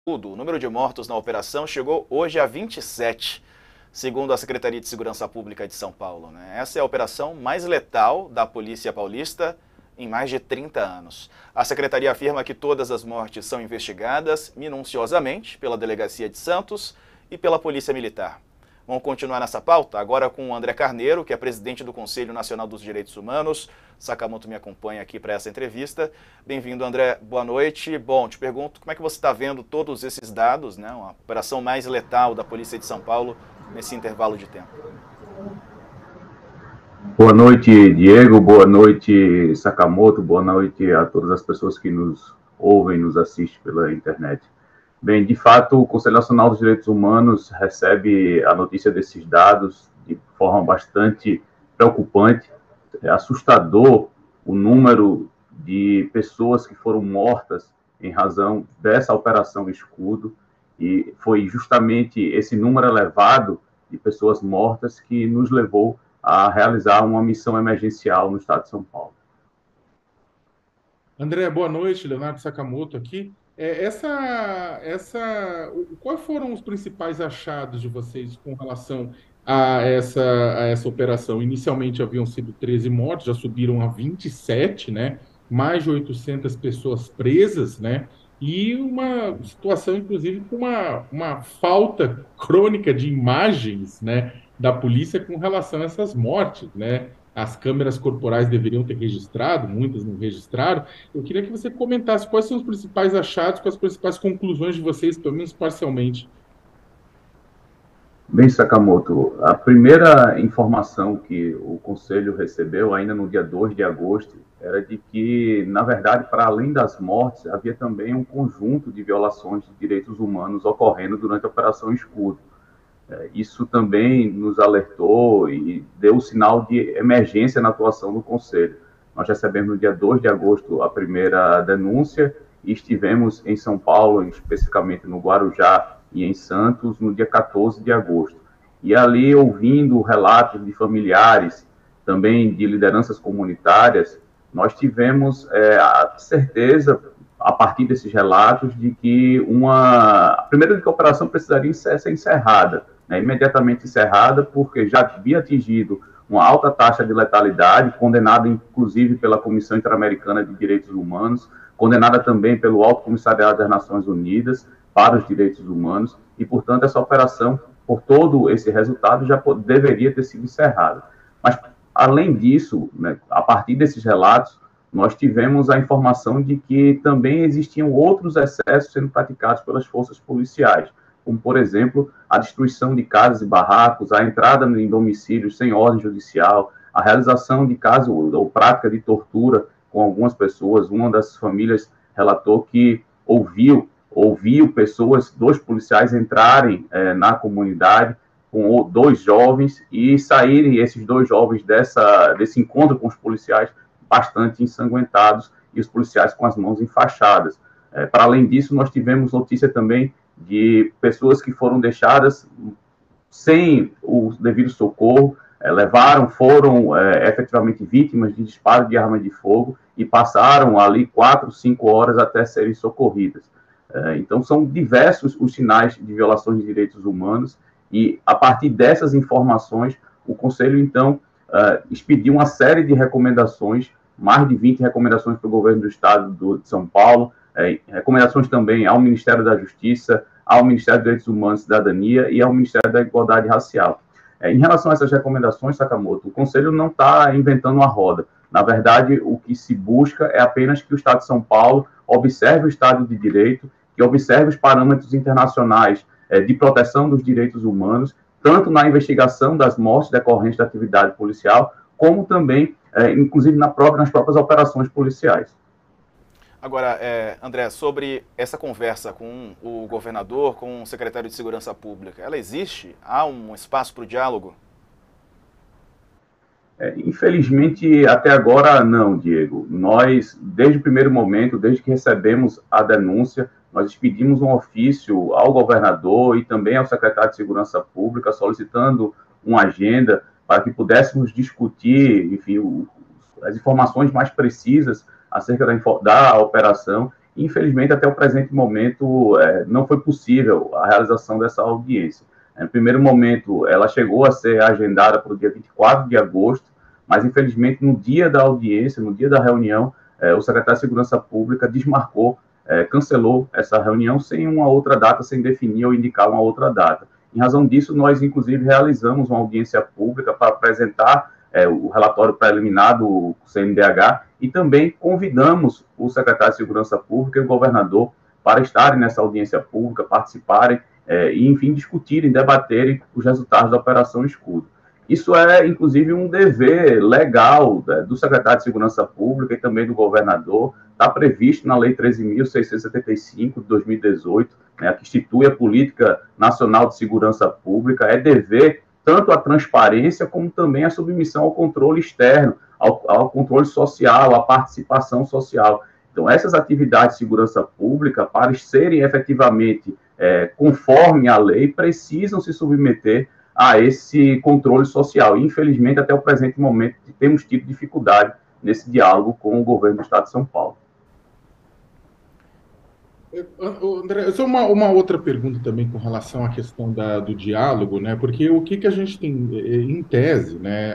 O número de mortos na operação chegou hoje a 27, segundo a Secretaria de Segurança Pública de São Paulo. Essa é a operação mais letal da Polícia Paulista em mais de 30 anos. A Secretaria afirma que todas as mortes são investigadas minuciosamente pela Delegacia de Santos e pela Polícia Militar. Vamos continuar nessa pauta agora com o André Carneiro, que é presidente do Conselho Nacional dos Direitos Humanos. Sakamoto me acompanha aqui para essa entrevista. Bem-vindo, André. Boa noite. Bom, te pergunto, como é que você está vendo todos esses dados, uma operação mais letal da Polícia de São Paulo nesse intervalo de tempo? Boa noite, Diego. Boa noite, Sakamoto. Boa noite a todas as pessoas que nos ouvem, nos assistem pela internet. Bem, de fato, o Conselho Nacional dos Direitos Humanos recebe a notícia desses dados de forma bastante preocupante. É assustador o número de pessoas que foram mortas em razão dessa Operação Escudo, e foi justamente esse número elevado de pessoas mortas que nos levou a realizar uma missão emergencial no estado de São Paulo. André, boa noite. Leonardo Sakamoto aqui. Quais foram os principais achados de vocês com relação a essa operação? Inicialmente haviam sido 13 mortes, já subiram a 27, né? Mais de 800 pessoas presas, né? E uma situação, inclusive, com uma falta crônica de imagens, né, da polícia com relação a essas mortes, né? As câmeras corporais deveriam ter registrado, muitas não registraram. Eu queria que você comentasse quais são os principais achados, quais as principais conclusões de vocês, pelo menos parcialmente. Bem, Sakamoto, a primeira informação que o Conselho recebeu, ainda no dia 2 de agosto, era de que, na verdade, para além das mortes, havia também um conjunto de violações de direitos humanos ocorrendo durante a Operação Escudo. Isso também nos alertou e deu um sinal de emergência na atuação do Conselho. Nós recebemos no dia 2 de agosto a primeira denúncia e estivemos em São Paulo, especificamente no Guarujá e em Santos, no dia 14 de agosto. E ali, ouvindo relatos de familiares, também de lideranças comunitárias, nós tivemos a certeza, a partir desses relatos, de que primeiro, que a operação precisaria ser encerrada, imediatamente encerrada, porque já havia atingido uma alta taxa de letalidade, condenada inclusive pela Comissão Interamericana de Direitos Humanos, condenada também pelo Alto Comissariado das Nações Unidas para os Direitos Humanos, e, portanto, essa operação, por todo esse resultado, já deveria ter sido encerrada. Mas, além disso, a partir desses relatos, nós tivemos a informação de que também existiam outros excessos sendo praticados pelas forças policiais, como, por exemplo, a destruição de casas e barracos, a entrada em domicílios sem ordem judicial, a realização de casos ou prática de tortura com algumas pessoas. Uma das famílias relatou que ouviu pessoas, 2 policiais entrarem na comunidade com 2 jovens e saírem esses 2 jovens desse encontro com os policiais bastante ensanguentados e os policiais com as mãos enfaixadas. Para além disso, nós tivemos notícia também de pessoas que foram deixadas sem o devido socorro, foram efetivamente vítimas de disparo de arma de fogo e passaram ali 4, 5 horas até serem socorridas. Então, são diversos os sinais de violações de direitos humanos e, a partir dessas informações, o Conselho, então, expediu uma série de recomendações, mais de 20 recomendações para o governo do Estado de São Paulo, recomendações também ao Ministério da Justiça, ao Ministério dos Direitos Humanos e Cidadania e ao Ministério da Igualdade Racial. Em relação a essas recomendações, Sakamoto, o Conselho não está inventando a roda. Na verdade, o que se busca é apenas que o Estado de São Paulo observe o Estado de Direito, que observe os parâmetros internacionais de proteção dos direitos humanos, tanto na investigação das mortes decorrentes da atividade policial, como também, inclusive, nas próprias operações policiais. Agora, André, sobre essa conversa com o governador, com o secretário de Segurança Pública, ela existe? Há um espaço para o diálogo? Infelizmente, até agora, não, Diego. Nós, desde o primeiro momento, desde que recebemos a denúncia, nós expedimos um ofício ao governador e também ao secretário de Segurança Pública, solicitando uma agenda para que pudéssemos discutir, enfim, as informações mais precisas acerca da operação, Infelizmente, até o presente momento, não foi possível a realização dessa audiência. No primeiro momento, ela chegou a ser agendada para o dia 24 de agosto, mas, infelizmente, no dia da audiência, no dia da reunião, o secretário de Segurança Pública desmarcou, cancelou essa reunião sem uma outra data, sem definir ou indicar uma outra data. Em razão disso, nós, inclusive, realizamos uma audiência pública para apresentar o relatório preliminar do CNDH e também convidamos o secretário de Segurança Pública e o governador para estarem nessa audiência pública, participarem e, enfim, discutirem, debaterem os resultados da Operação Escudo. Isso é, inclusive, um dever legal do secretário de Segurança Pública e também do governador. Está previsto na Lei 13.675 de 2018, né, que institui a Política Nacional de Segurança Pública. É dever tanto a transparência como também a submissão ao controle externo, ao controle social, à participação social. Então, essas atividades de segurança pública, para serem efetivamente conforme a lei, precisam se submeter a esse controle social. E, infelizmente, até o presente momento, temos tido dificuldade nesse diálogo com o governo do Estado de São Paulo. André, só uma outra pergunta também com relação à questão do diálogo, né? Porque o que a gente tem em tese, né?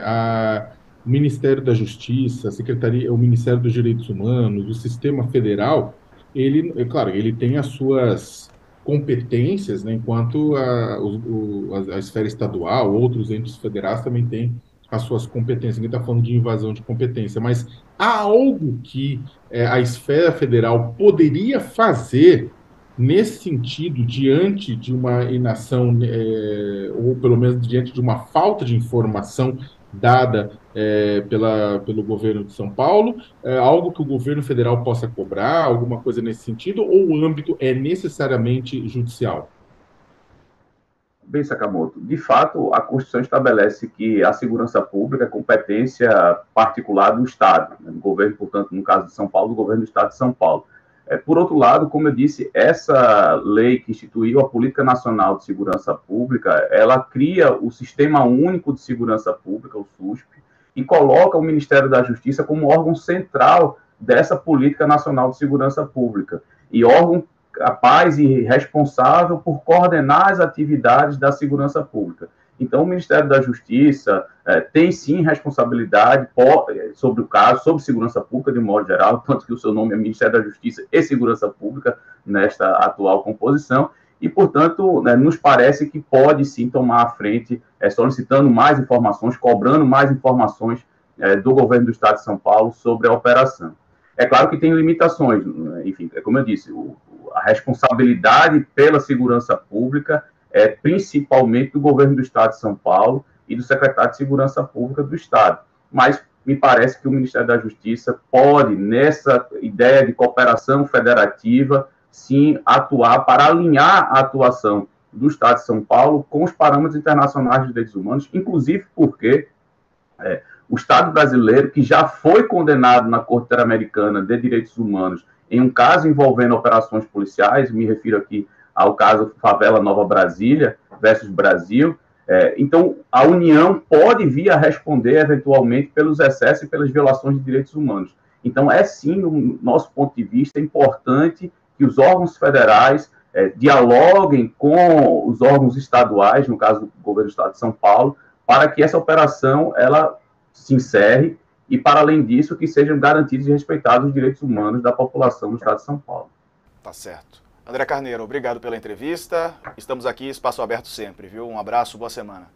O Ministério da Justiça, a Secretaria, o Ministério dos Direitos Humanos, o Sistema Federal, ele, claro, ele tem as suas competências, né? Enquanto a esfera estadual, outros entes federais também têm as suas competências. Ninguém está falando de invasão de competência, mas há algo que a esfera federal poderia fazer nesse sentido, diante de uma inação, ou pelo menos diante de uma falta de informação dada pelo governo de São Paulo, algo que o governo federal possa cobrar, alguma coisa nesse sentido, ou o âmbito é necessariamente judicial? Bem, Sakamoto, de fato, a Constituição estabelece que a segurança pública é competência particular do Estado, né, do governo, portanto, no caso de São Paulo, do governo do Estado de São Paulo. Por outro lado, como eu disse, essa lei que instituiu a Política Nacional de Segurança Pública, ela cria o Sistema Único de Segurança Pública, o SUSP, e coloca o Ministério da Justiça como órgão central dessa Política Nacional de Segurança Pública, e órgão capaz e responsável por coordenar as atividades da segurança pública. Então, o Ministério da Justiça tem, sim, responsabilidade sobre o caso, sobre segurança pública, de modo geral, tanto que o seu nome é Ministério da Justiça e Segurança Pública, nesta atual composição, e, portanto, nos parece que pode, sim, tomar à frente, solicitando mais informações, cobrando mais informações do governo do Estado de São Paulo sobre a operação. É claro que tem limitações, enfim, como eu disse, a responsabilidade pela segurança pública é principalmente do governo do Estado de São Paulo e do secretário de Segurança Pública do Estado. Mas me parece que o Ministério da Justiça pode, nessa ideia de cooperação federativa, sim, atuar para alinhar a atuação do Estado de São Paulo com os parâmetros internacionais de direitos humanos, inclusive porque o Estado brasileiro, que já foi condenado na Corte Interamericana de Direitos Humanos em um caso envolvendo operações policiais, me refiro aqui ao caso Favela Nova Brasília versus Brasil, então a União pode vir a responder eventualmente pelos excessos e pelas violações de direitos humanos. Então é sim, do nosso ponto de vista, importante que os órgãos federais dialoguem com os órgãos estaduais, no caso do governo do Estado de São Paulo, para que essa operação ela se encerre e, para além disso, que sejam garantidos e respeitados os direitos humanos da população do Estado de São Paulo. Tá certo. André Carneiro, obrigado pela entrevista. Estamos aqui, espaço aberto sempre, viu? Um abraço, boa semana.